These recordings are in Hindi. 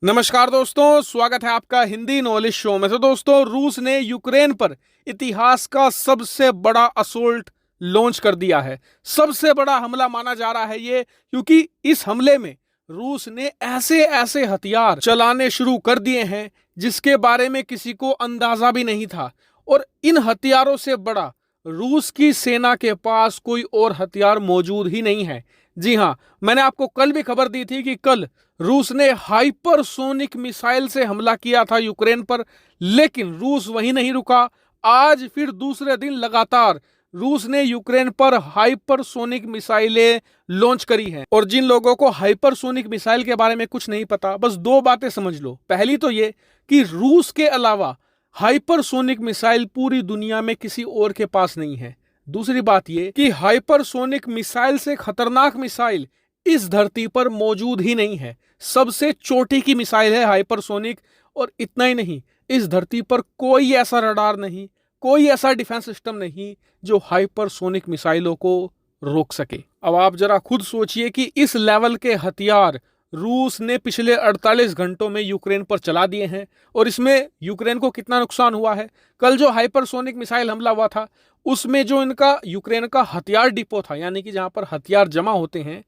नमस्कार दोस्तों, स्वागत है आपका हिंदी नॉलेज शो में। तो दोस्तों, रूस ने यूक्रेन पर इतिहास का सबसे बड़ा असोल्ट लॉन्च कर दिया है। सबसे बड़ा हमला माना जा रहा है ये, क्योंकि इस हमले में रूस ने ऐसे ऐसे हथियार चलाने शुरू कर दिए हैं जिसके बारे में किसी को अंदाजा भी नहीं था। और इन हथियारों से बड़ा रूस की सेना के पास कोई और हथियार मौजूद ही नहीं है। जी हां, मैंने आपको कल भी खबर दी थी कि कल रूस ने हाइपरसोनिक मिसाइल से हमला किया था यूक्रेन पर, लेकिन रूस वहीं नहीं रुका। आज फिर दूसरे दिन लगातार रूस ने यूक्रेन पर हाइपरसोनिक मिसाइलें लॉन्च करी हैं। और जिन लोगों को हाइपरसोनिक मिसाइल के बारे में कुछ नहीं पता, बस दो बातें समझ लो। पहली तो ये कि रूस के अलावा हाइपरसोनिक मिसाइल पूरी दुनिया में किसी और के पास नहीं है। दूसरी बात ये कि हाइपरसोनिक मिसाइल से खतरनाक मिसाइल इस धरती पर मौजूद ही नहीं है। सबसे चोटी की मिसाइल है हाइपरसोनिक। और इतना ही नहीं, इस धरती पर कोई ऐसा रडार नहीं, कोई ऐसा डिफेंस सिस्टम नहीं जो हाइपरसोनिक मिसाइलों को रोक सके। अब आप जरा खुद सोचिए कि इस लेवल के हथियार रूस ने पिछले 48 घंटों में यूक्रेन पर चला दिए हैं, और इसमें यूक्रेन को कितना नुकसान हुआ है। कल जो हाइपरसोनिक मिसाइल हमला हुआ था, उसमें जो इनका यूक्रेन का हथियार डिपो था, यानी कि जहां पर हथियार जमा होते हैं,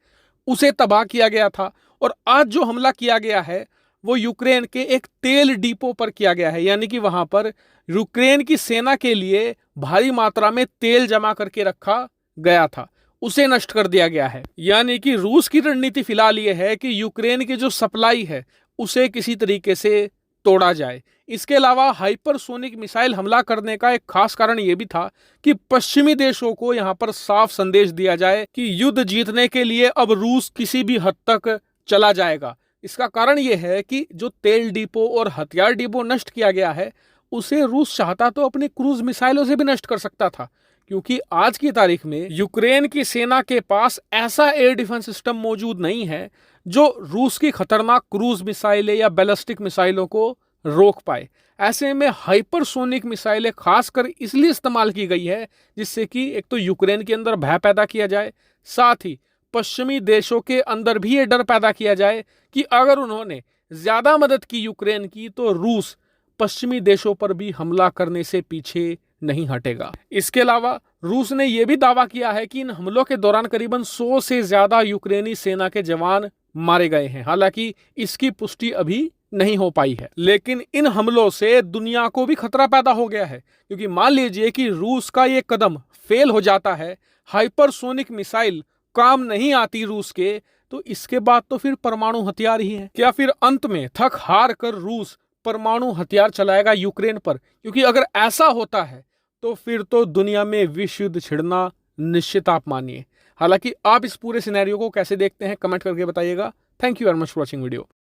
उसे तबाह किया गया था। और आज जो हमला किया गया है वो यूक्रेन के एक तेल डिपो पर किया गया है, यानी कि वहां पर यूक्रेन की सेना के लिए भारी मात्रा में तेल जमा करके रखा गया था, उसे नष्ट कर दिया गया है। यानी कि रूस की रणनीति फिलहाल ये है कि यूक्रेन की जो सप्लाई है उसे किसी तरीके से तोड़ा जाए। इसके अलावा हाइपरसोनिक मिसाइल हमला करने का एक खास कारण यह भी था कि पश्चिमी देशों को यहां पर साफ संदेश दिया जाए कि युद्ध जीतने के लिए अब रूस किसी भी हद तक चला जाएगा। इसका कारण यह है कि जो तेल डिपो और हथियार डिपो नष्ट किया गया है, उसे रूस चाहता तो अपनी क्रूज मिसाइलों से भी नष्ट कर सकता था, क्योंकि आज की तारीख में यूक्रेन की सेना के पास ऐसा एयर डिफेंस सिस्टम मौजूद नहीं है जो रूस की खतरनाक क्रूज मिसाइलें या बैलिस्टिक मिसाइलों को रोक पाए। ऐसे में हाइपरसोनिक मिसाइलें खासकर इसलिए इस्तेमाल की गई है जिससे कि एक तो यूक्रेन के अंदर भय पैदा किया जाए, साथ ही पश्चिमी देशों के अंदर भी ये डर पैदा किया जाए कि अगर उन्होंने ज्यादा मदद की यूक्रेन की तो रूस पश्चिमी देशों पर भी हमला करने से पीछे नहीं हटेगा। इसके अलावा रूस ने यह भी दावा किया है कि इन हमलों के दौरान करीबन 100 से ज्यादा यूक्रेनी सेना के जवान मारे गए हैं। हालांकि इसकी पुष्टि अभी नहीं हो पाई है, लेकिन इन हमलों से दुनिया को भी खतरा पैदा हो गया है, क्योंकि मान लीजिए कि रूस का ये कदम फेल हो जाता है, हाइपरसोनिक मिसाइल काम नहीं आती रूस के, तो इसके बाद तो फिर परमाणु हथियार ही है। क्या फिर अंत में थक हार कर रूस परमाणु हथियार चलाएगा यूक्रेन पर? क्योंकि अगर ऐसा होता है तो फिर तो दुनिया में विश्व युद्ध छिड़ना निश्चित आप मानिए। हालांकि आप इस पूरे सिनेरियो को कैसे देखते हैं, कमेंट करके बताइएगा। Thank you very much for watching video.